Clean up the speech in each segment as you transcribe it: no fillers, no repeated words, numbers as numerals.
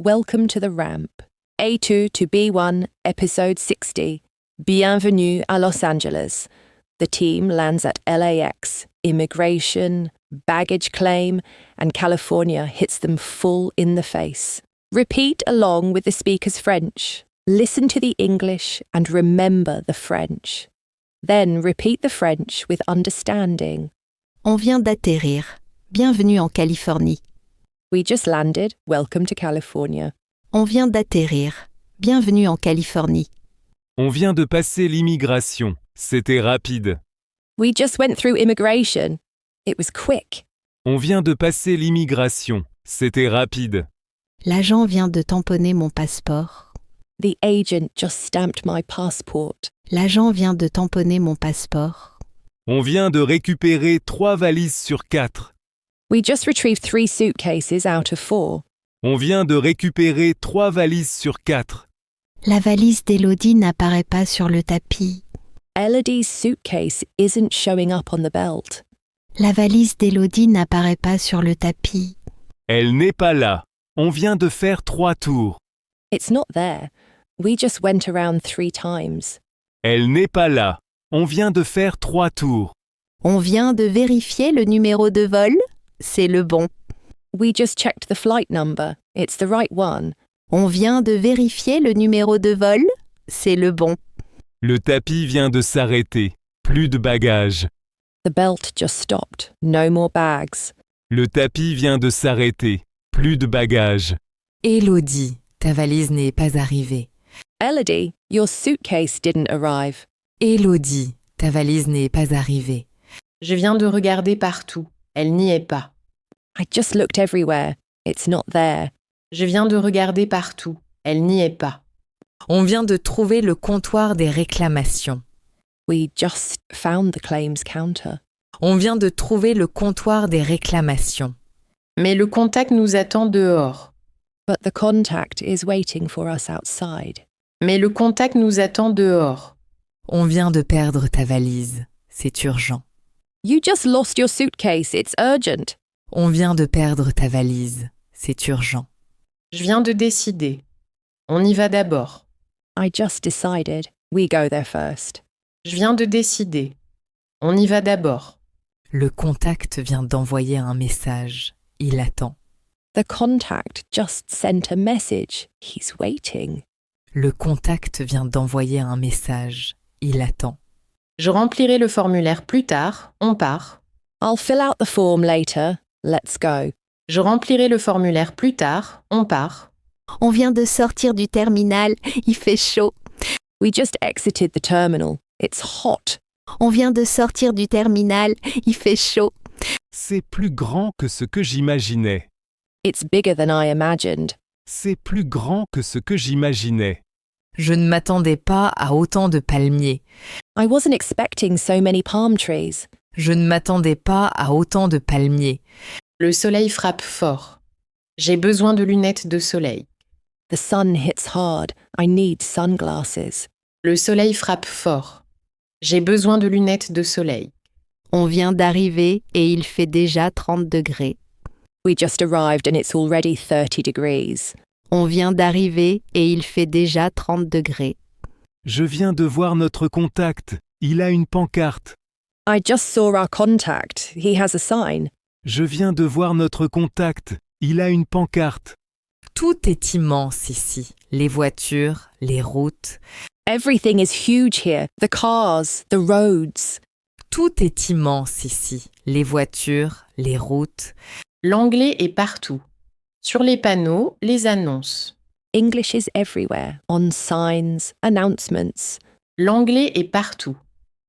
Welcome to the ramp. A2 to B1, episode 60. Bienvenue à Los Angeles. The team lands at LAX. Immigration, baggage claim, and California hits them full in the face. Repeat along with the speaker's French. Listen to the English and remember the French. Then repeat the French with understanding. On vient d'atterrir. Bienvenue en Californie. We just landed. Welcome to California. On vient d'atterrir. Bienvenue en Californie. On vient de passer l'immigration. C'était rapide. We just went through immigration. It was quick. On vient de passer l'immigration. C'était rapide. L'agent vient de tamponner mon passeport. The agent just stamped my passport. L'agent vient de tamponner mon passeport. On vient de récupérer 3 valises sur 4. We just retrieved 3 suitcases out of 4. On vient de récupérer 3 valises sur 4. La valise d'Élodie n'apparaît pas sur le tapis. Elodie's suitcase isn't showing up on the belt. La valise d'Élodie n'apparaît pas sur le tapis. Elle n'est pas là. On vient de faire 3 tours. It's not there. We just went around 3 times. Elle n'est pas là. On vient de faire 3 tours. On vient de vérifier le numéro de vol. C'est le bon. We just checked the flight number. It's the right one. On vient de vérifier le numéro de vol. C'est le bon. Le tapis vient de s'arrêter. Plus de bagages. The belt just stopped. No more bags. Le tapis vient de s'arrêter. Plus de bagages. Élodie, ta valise n'est pas arrivée. Elodie, your suitcase didn't arrive. Élodie, ta valise n'est pas arrivée. Je viens de regarder partout. Elle n'y est pas. I just looked everywhere. It's not there. Je viens de regarder partout. Elle n'y est pas. On vient de trouver le comptoir des réclamations. We just found the claims counter. On vient de trouver le comptoir des réclamations. Mais le contact nous attend dehors. But the contact is waiting for us outside. Mais le contact nous attend dehors. On vient de perdre ta valise. C'est urgent. You just lost your suitcase. It's urgent. On vient de perdre ta valise. C'est urgent. Je viens de décider. On y va d'abord. I just decided. We go there first. Je viens de décider. On y va d'abord. Le contact vient d'envoyer un message. Il attend. The contact just sent a message. He's waiting. Le contact vient d'envoyer un message. Il attend. Je remplirai le formulaire plus tard. On part. I'll fill out the form later. Let's go. Je remplirai le formulaire plus tard. On part. On vient de sortir du terminal. Il fait chaud. We just exited the terminal. It's hot. On vient de sortir du terminal. Il fait chaud. C'est plus grand que ce que j'imaginais. It's bigger than I imagined. C'est plus grand que ce que j'imaginais. Je ne m'attendais pas à autant de palmiers. I wasn't expecting so many palm trees. Je ne m'attendais pas à autant de palmiers. Le soleil frappe fort. J'ai besoin de lunettes de soleil. The sun hits hard. I need sunglasses. Le soleil frappe fort. J'ai besoin de lunettes de soleil. On vient d'arriver et il fait déjà 30 degrés. We just arrived and it's already 30 degrees. On vient d'arriver et il fait déjà 30 degrés. Je viens de voir notre contact. Il a une pancarte. I just saw our contact. He has a sign. Je viens de voir notre contact. Il a une pancarte. Tout est immense ici. Les voitures, les routes. Everything is huge here. The cars, the roads. Tout est immense ici. Les voitures, les routes. L'anglais est partout. Sur les panneaux, les annonces. English is everywhere. On signs, announcements. L'anglais est partout.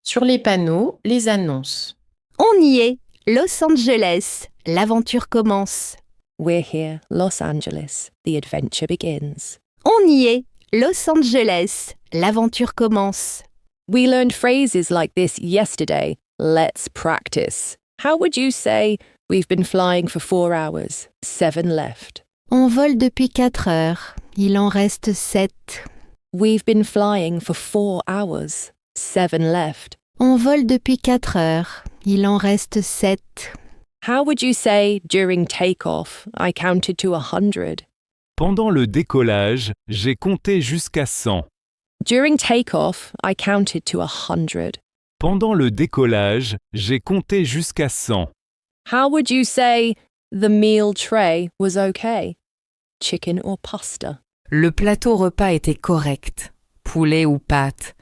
Sur les panneaux, les annonces. On y est. Los Angeles. L'aventure commence. We're here, Los Angeles. The adventure begins. On y est. Los Angeles. L'aventure commence. We learned phrases like this yesterday. Let's practice. How would you say, we've been flying for 4 hours, 7 left? On vole depuis 4 heures. Il en reste 7. We've been flying for 4 hours, 7 left. On vole depuis 4 heures. Il en reste 7. How would you say, during takeoff, I counted to 100? Pendant le décollage, j'ai compté jusqu'à 100. During takeoff, I counted to 100. Pendant le décollage, j'ai compté jusqu'à 100. How would you say the meal tray was okay? Chicken or pasta? Le plateau repas était correct. Poulet ou pâtes.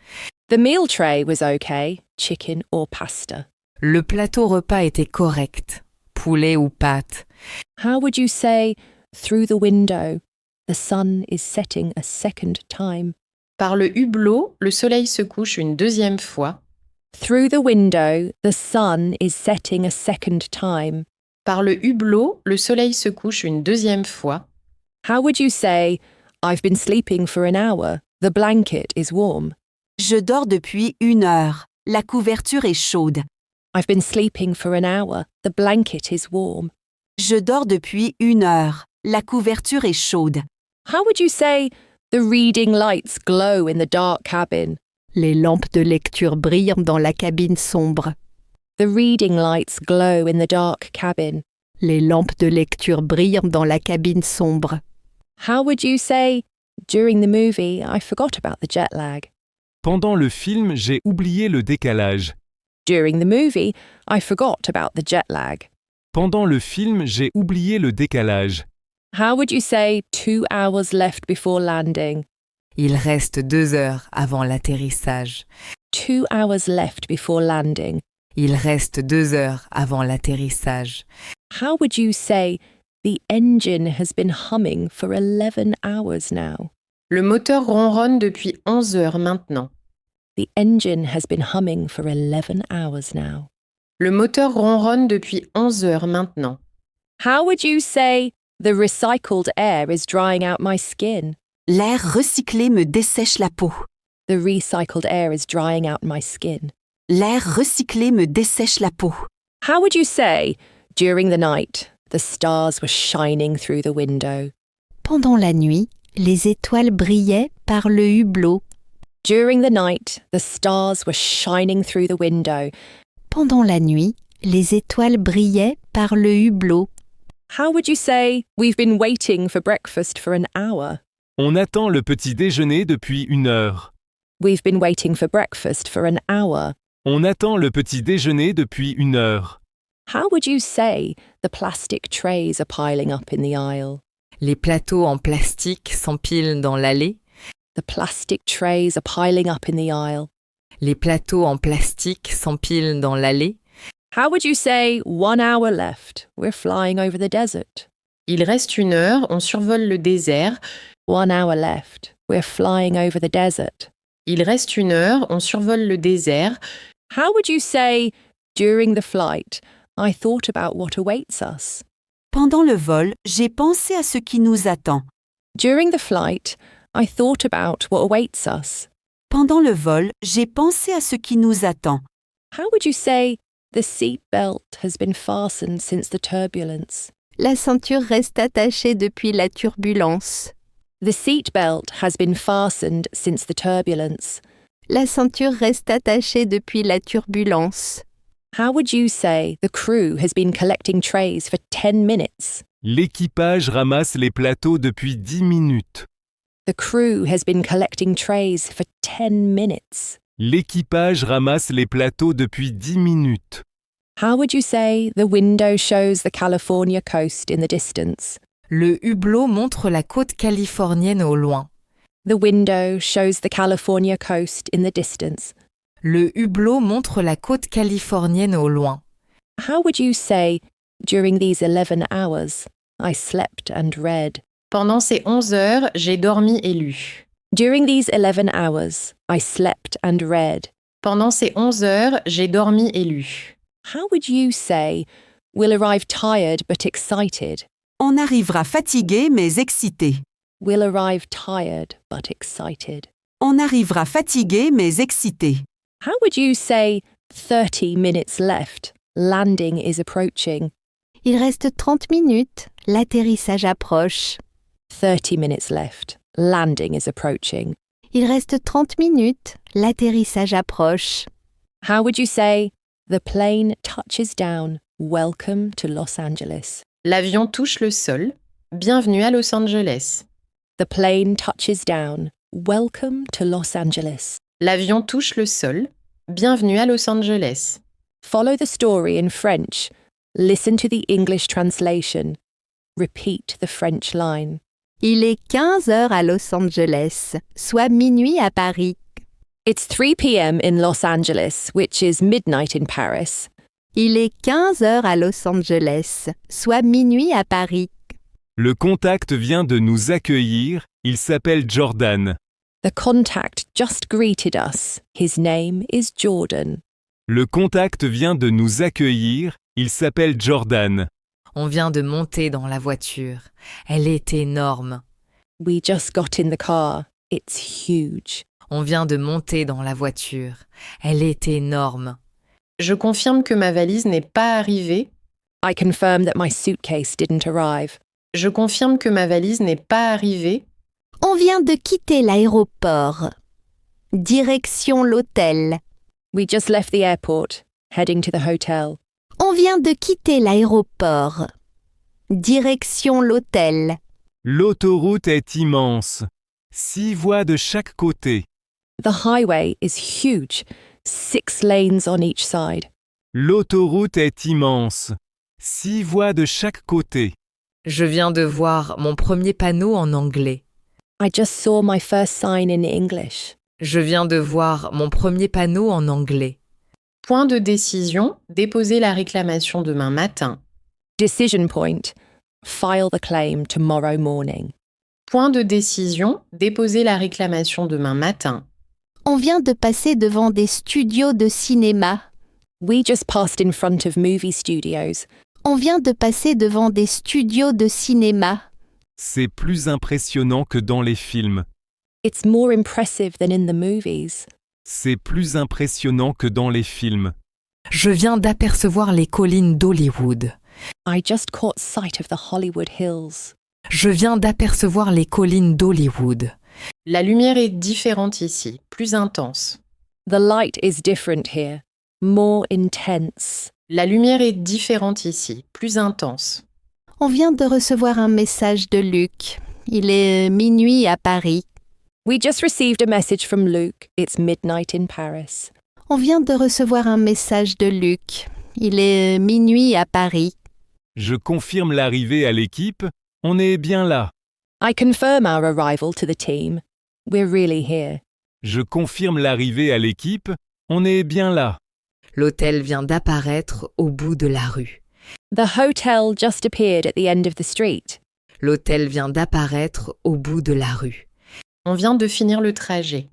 The meal tray was okay. Chicken or pasta? Le plateau repas était correct. Poulet ou pâtes. How would you say through the window, the sun is setting a second time? Par le hublot, le soleil se couche une deuxième fois. Through the window, the sun is setting a second time. Par le hublot, le soleil se couche une deuxième fois. How would you say, I've been sleeping for an hour, the blanket is warm? Je dors depuis 1 heure. La couverture est chaude. I've been sleeping for an hour, the blanket is warm. Je dors depuis 1 heure. La couverture est chaude. How would you say, the reading lights glow in the dark cabin? Les lampes de lecture brillent dans la cabine sombre. The reading lights glow in the dark cabin. Les lampes de lecture brillent dans la cabine sombre. How would you say, during the movie, I forgot about the jet lag? Pendant le film, j'ai oublié le décalage. During the movie, I forgot about the jet lag. Pendant le film, j'ai oublié le décalage. How would you say 2 hours left before landing? Il reste 2 heures avant l'atterrissage. 2 hours left before landing. Il reste 2 heures avant l'atterrissage. How would you say the engine has been humming for 11 hours now? Le moteur ronronne depuis 11 heures maintenant. The engine has been humming for 11 hours now. Le moteur ronronne depuis 11 heures maintenant. How would you say the recycled air is drying out my skin? L'air recyclé me dessèche la peau. The recycled air is drying out my skin. L'air recyclé me dessèche la peau. How would you say, during the night, the stars were shining through the window? Pendant la nuit, les étoiles brillaient par le hublot. During the night, the stars were shining through the window. Pendant la nuit, les étoiles brillaient par le hublot. How would you say, we've been waiting for breakfast for an hour? On attend le petit déjeuner depuis 1 heure. We've been waiting for breakfast for an hour. On attend le petit déjeuner depuis 1 heure. How would you say the plastic trays are piling up in the aisle? Les plateaux en plastique s'empilent dans l'allée. The plastic trays are piling up in the aisle. Les plateaux en plastique s'empilent dans l'allée. How would you say 1 hour left? We're flying over the desert. Il reste 1 heure, on survole le désert. 1 hour left. We're flying over the desert. Il reste 1 heure, on survole le désert. How would you say, during the flight, I thought about what awaits us? Pendant le vol, j'ai pensé à ce qui nous attend. During the flight, I thought about what awaits us. Pendant le vol, j'ai pensé à ce qui nous attend. How would you say, the seat belt has been fastened since the turbulence? La ceinture reste attachée depuis la turbulence. The seat belt has been fastened since the turbulence. La ceinture reste attachée depuis la turbulence. How would you say the crew has been collecting trays for 10 minutes? L'équipage ramasse les plateaux depuis 10 minutes. The crew has been collecting trays for 10 minutes. L'équipage ramasse les plateaux depuis 10 minutes. How would you say the window shows the California coast in the distance? Le hublot montre la côte californienne au loin. The window shows the California coast in the distance. Le hublot montre la côte californienne au loin. How would you say, during these 11 hours, I slept and read? Pendant ces 11 heures, j'ai dormi et lu. During these 11 hours, I slept and read. Pendant ces 11 heures, j'ai dormi et lu. How would you say, we'll arrive tired but excited? On arrivera fatigué mais excité. We'll arrive tired but excited. On arrivera fatigué mais excité. How would you say 30 minutes left? Landing is approaching. Il reste 30 minutes. L'atterrissage approche. 30 minutes left. Landing is approaching. Il reste 30 minutes. L'atterrissage approche. How would you say the plane touches down? Welcome to Los Angeles. L'avion touche le sol. Bienvenue à Los Angeles. The plane touches down. Welcome to Los Angeles. L'avion touche le sol. Bienvenue à Los Angeles. Follow the story in French. Listen to the English translation. Repeat the French line. Il est 15 heures à Los Angeles, soit minuit à Paris. It's 3 p.m. in Los Angeles, which is midnight in Paris. Il est 15 heures à Los Angeles, soit minuit à Paris. Le contact vient de nous accueillir, il s'appelle Jordan. The contact just greeted us. His name is Jordan. Le contact vient de nous accueillir, il s'appelle Jordan. On vient de monter dans la voiture. Elle est énorme. We just got in the car. It's huge. On vient de monter dans la voiture. Elle est énorme. Je confirme que ma valise n'est pas arrivée. I confirm that my suitcase didn't arrive. Je confirme que ma valise n'est pas arrivée. On vient de quitter l'aéroport. Direction l'hôtel. We just left the airport, heading to the hotel. On vient de quitter l'aéroport. Direction l'hôtel. L'autoroute est immense. 6 voies de chaque côté. The highway is huge, 6 lanes on each side. L'autoroute est immense. 6 voies de chaque côté. Je viens de voir mon premier panneau en anglais. I just saw my first sign in English. Je viens de voir mon premier panneau en anglais. Point de décision, déposer la réclamation demain matin. Decision point. File the claim tomorrow morning. Point de décision, déposer la réclamation demain matin. On vient de passer devant des studios de cinéma. We just passed in front of movie studios. On vient de passer devant des studios de cinéma. C'est plus impressionnant que dans les films. It's more impressive than in the movies. C'est plus impressionnant que dans les films. Je viens d'apercevoir les collines d'Hollywood. I just caught sight of the Hollywood Hills. Je viens d'apercevoir les collines d'Hollywood. La lumière est différente ici, plus intense. The light is different here, more intense. La lumière est différente ici, plus intense. On vient de recevoir un message de Luc. Il est minuit à Paris. We just received a message from Luke. It's midnight in Paris. On vient de recevoir un message de Luc. Il est minuit à Paris. Je confirme l'arrivée à l'équipe, on est bien là. I confirm our arrival to the team. We're really here. Je confirme l'arrivée à l'équipe, on est bien là. L'hôtel vient d'apparaître au bout de la rue. The hotel just appeared at the end of the street. L'hôtel vient d'apparaître au bout de la rue. On vient de finir le trajet.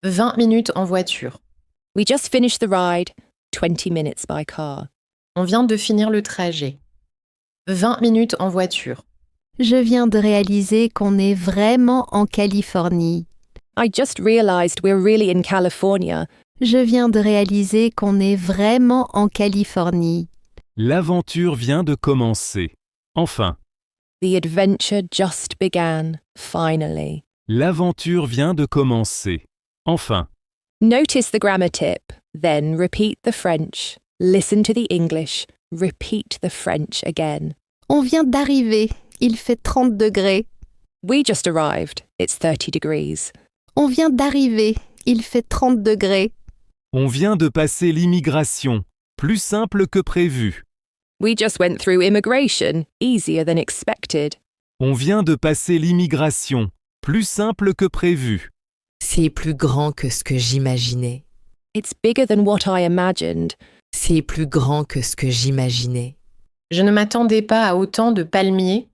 20 minutes en voiture. We just finished the ride, 20 minutes by car. On vient de finir le trajet. 20 minutes en voiture. Je viens de réaliser qu'on est vraiment en Californie. I just realized we're really in California. Je viens de réaliser qu'on est vraiment en Californie. L'aventure vient de commencer. Enfin, The adventure just began, finally. l'aventure vient de commencer. Enfin, Notice the grammar tip, then repeat the French. Listen to the English, repeat the French again. On vient d'arriver. Il fait 30 degrés. We just arrived. It's 30 degrees. On vient d'arriver. Il fait 30 degrés. on vient de passer l'immigration. Plus simple que prévu. We just went through immigration, easier than expected. On vient de passer l'immigration. Plus simple que prévu. C'est plus grand que ce que j'imaginais. It's bigger than what I imagined. C'est plus grand que ce que j'imaginais. Je ne m'attendais pas à autant de palmiers.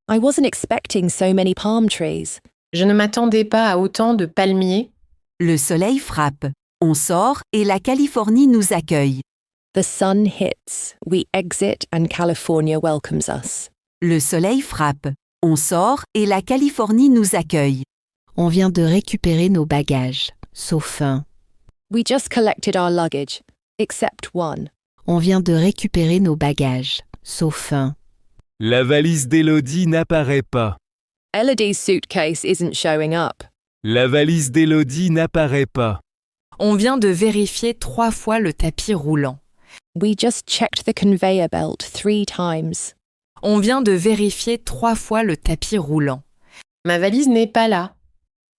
I wasn't expecting so many palm trees. Je ne m'attendais pas à autant de palmiers. Le soleil frappe. On sort et la Californie nous accueille. The sun hits, we exit, and California welcomes us. Le soleil frappe. On sort et la Californie nous accueille. On vient de récupérer nos bagages, sauf un. We just collected our luggage, except one. On vient de récupérer nos bagages, sauf un. La valise d'Élodie n'apparaît pas. Elodie's suitcase isn't showing up. La valise d'Élodie n'apparaît pas. On vient de vérifier 3 fois le tapis roulant. We just checked the conveyor belt 3 times. On vient de vérifier 3 fois le tapis roulant. Ma valise n'est pas là.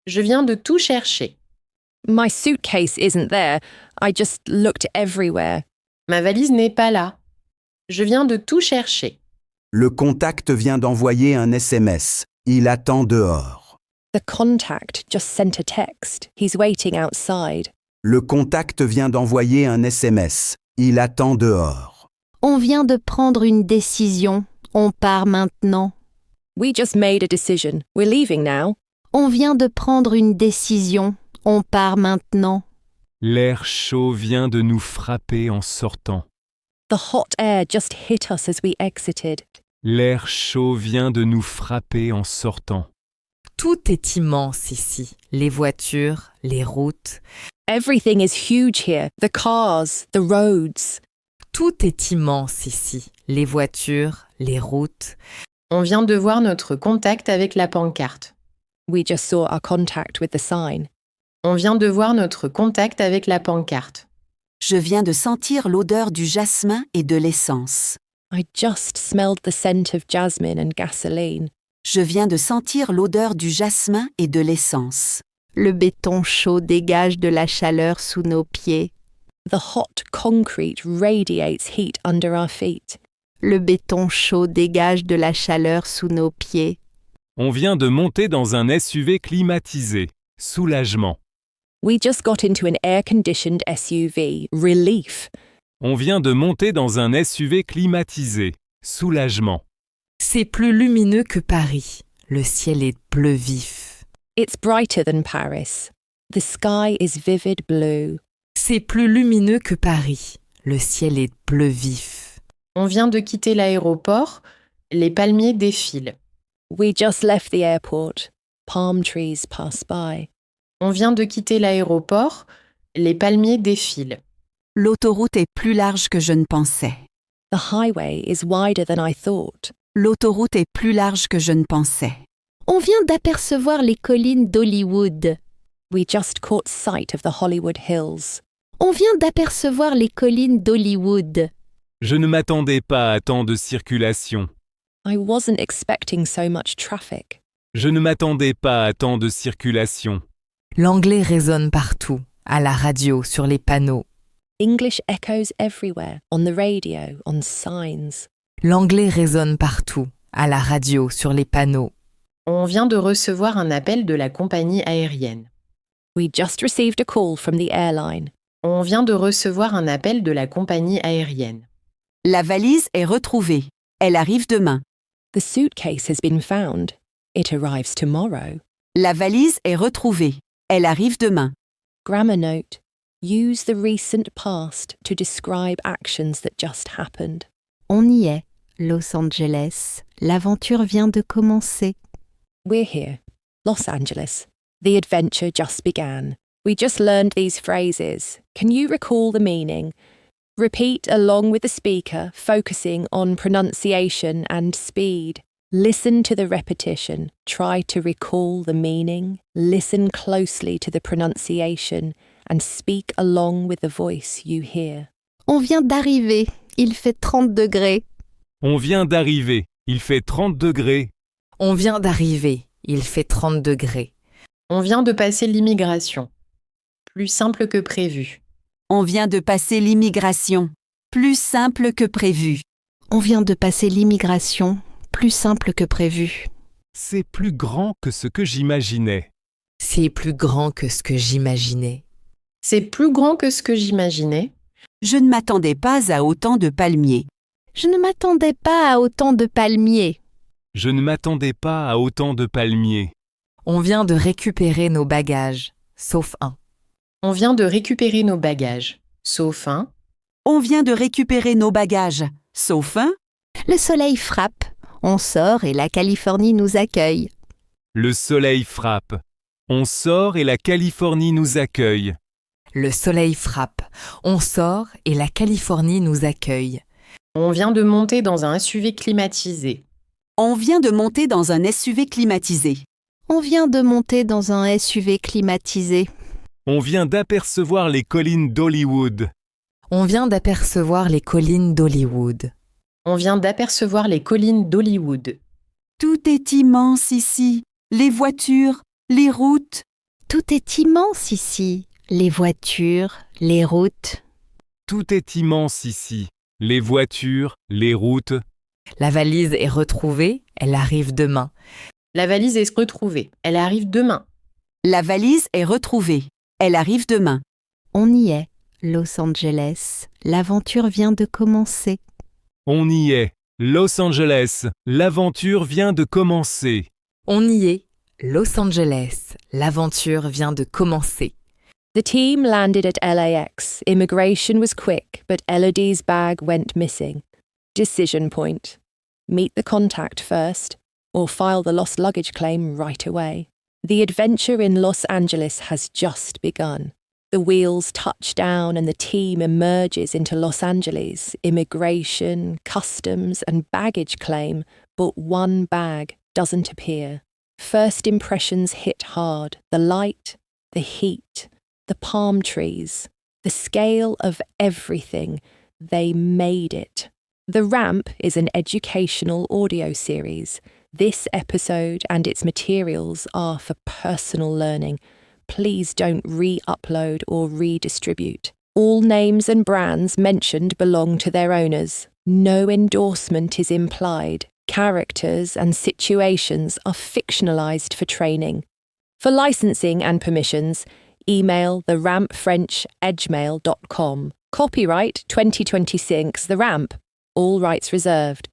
Je viens de tout chercher. My suitcase isn't there. I just looked everywhere. Ma valise n'est pas là. Je viens de tout chercher. Le contact vient d'envoyer un SMS. Il attend dehors. The contact just sent a text. He's waiting outside. Le contact vient d'envoyer un SMS. Il attend dehors. On vient de prendre une décision. On part maintenant. We just made a decision. We're leaving now. On vient de prendre une décision. On part maintenant. L'air chaud vient de nous frapper en sortant. The hot air just hit us as we exited. L'air chaud vient de nous frapper en sortant. Tout est immense ici. Les voitures, les routes. Everything is huge here. The cars, the roads. Tout est immense ici. Les voitures, les routes. On vient de voir notre contact avec la pancarte. We just saw our contact with the sign. On vient de voir notre contact avec la pancarte. Je viens de sentir l'odeur du jasmin et de l'essence. I just smelled the scent of jasmine and gasoline. Je viens de sentir l'odeur du jasmin et de l'essence. Le béton chaud dégage de la chaleur sous nos pieds. The hot concrete radiates heat under our feet. Le béton chaud dégage de la chaleur sous nos pieds. On vient de monter dans un SUV climatisé. Soulagement. We just got into an air-conditioned SUV. Relief. On vient de monter dans un SUV climatisé. Soulagement. C'est plus lumineux que Paris. Le ciel est bleu vif. It's brighter than Paris. The sky is vivid blue. C'est plus lumineux que Paris. Le ciel est bleu vif. On vient de quitter l'aéroport. Les palmiers défilent. We just left the airport. Palm trees pass by. On vient de quitter l'aéroport. Les palmiers défilent. L'autoroute est plus large que je ne pensais. The highway is wider than I thought. L'autoroute est plus large que je ne pensais. On vient d'apercevoir les collines d'Hollywood. We just caught sight of the Hollywood Hills. On vient d'apercevoir les collines d'Hollywood. Je ne m'attendais pas à tant de circulation. I wasn't expecting so much traffic. Je ne m'attendais pas à tant de circulation. L'anglais résonne partout, à la radio, sur les panneaux. English echoes everywhere, on the radio, on signs. L'anglais résonne partout, à la radio, sur les panneaux. On vient de recevoir un appel de la compagnie aérienne. We just received a call from the airline. On vient de recevoir un appel de la compagnie aérienne. La valise est retrouvée. Elle arrive demain. The suitcase has been found. It arrives tomorrow. La valise est retrouvée. Elle arrive demain. Grammar note. Use the recent past to describe actions that just happened. On y est, Los Angeles. L'aventure vient de commencer. We're here, Los Angeles. The adventure just began. We just learned these phrases. Can you recall the meaning? Repeat along with the speaker, focusing on pronunciation and speed. Listen to the repetition. Try to recall the meaning. Listen closely to the pronunciation and speak along with the voice you hear. On vient d'arriver. Il fait 30 degrés. On vient d'arriver. Il fait 30 degrés. On vient d'arriver. Il fait 30 degrés. On vient de passer l'immigration. Plus simple que prévu. On vient de passer l'immigration. Plus simple que prévu. On vient de passer l'immigration. Plus simple que prévu. C'est plus grand que ce que j'imaginais. C'est plus grand que ce que j'imaginais. C'est plus grand que ce que j'imaginais. Je ne m'attendais pas à autant de palmiers. Je ne m'attendais pas à autant de palmiers. Je ne m'attendais pas à autant de palmiers. On vient de récupérer nos bagages, sauf un. On vient de récupérer nos bagages, sauf un. On vient de récupérer nos bagages, sauf un. Le soleil frappe. On sort et la Californie nous accueille. Le soleil frappe. On sort et la Californie nous accueille. Le soleil frappe. On sort et la Californie nous accueille. On vient de monter dans un SUV climatisé. On vient de monter dans un SUV climatisé. On vient de monter dans un SUV climatisé. On vient d'apercevoir les collines d'Hollywood. On vient d'apercevoir les collines d'Hollywood. On vient d'apercevoir les collines d'Hollywood. Tout est immense ici. Les voitures, les routes. Tout est immense ici. Les voitures, les routes. Tout est immense ici. Les voitures, les routes. La valise est retrouvée, elle arrive demain. La valise est retrouvée. Elle arrive demain. La valise est retrouvée. Elle arrive demain. On y est, Los Angeles. L'aventure vient de commencer. On y est. Los Angeles. L'aventure vient de commencer. On y est. Los Angeles. L'aventure vient de commencer. The team landed at LAX. Immigration was quick, but Elodie's bag went missing. Decision point. Meet the contact first, or file the lost luggage claim right away. The adventure in Los Angeles has just begun. The wheels touch down and the team emerges into Los Angeles. Immigration, customs, and baggage claim, but one bag doesn't appear. First impressions hit hard. The light, the heat, the palm trees, the scale of everything. They made it. The Ramp is an educational audio series. This episode and its materials are for personal learning. Please don't re-upload or redistribute. All names and brands mentioned belong to their owners. No endorsement is implied. Characters and situations are fictionalized for training. For licensing and permissions, email therampfrench@gmail.com. Copyright 2026 The Ramp. All rights reserved.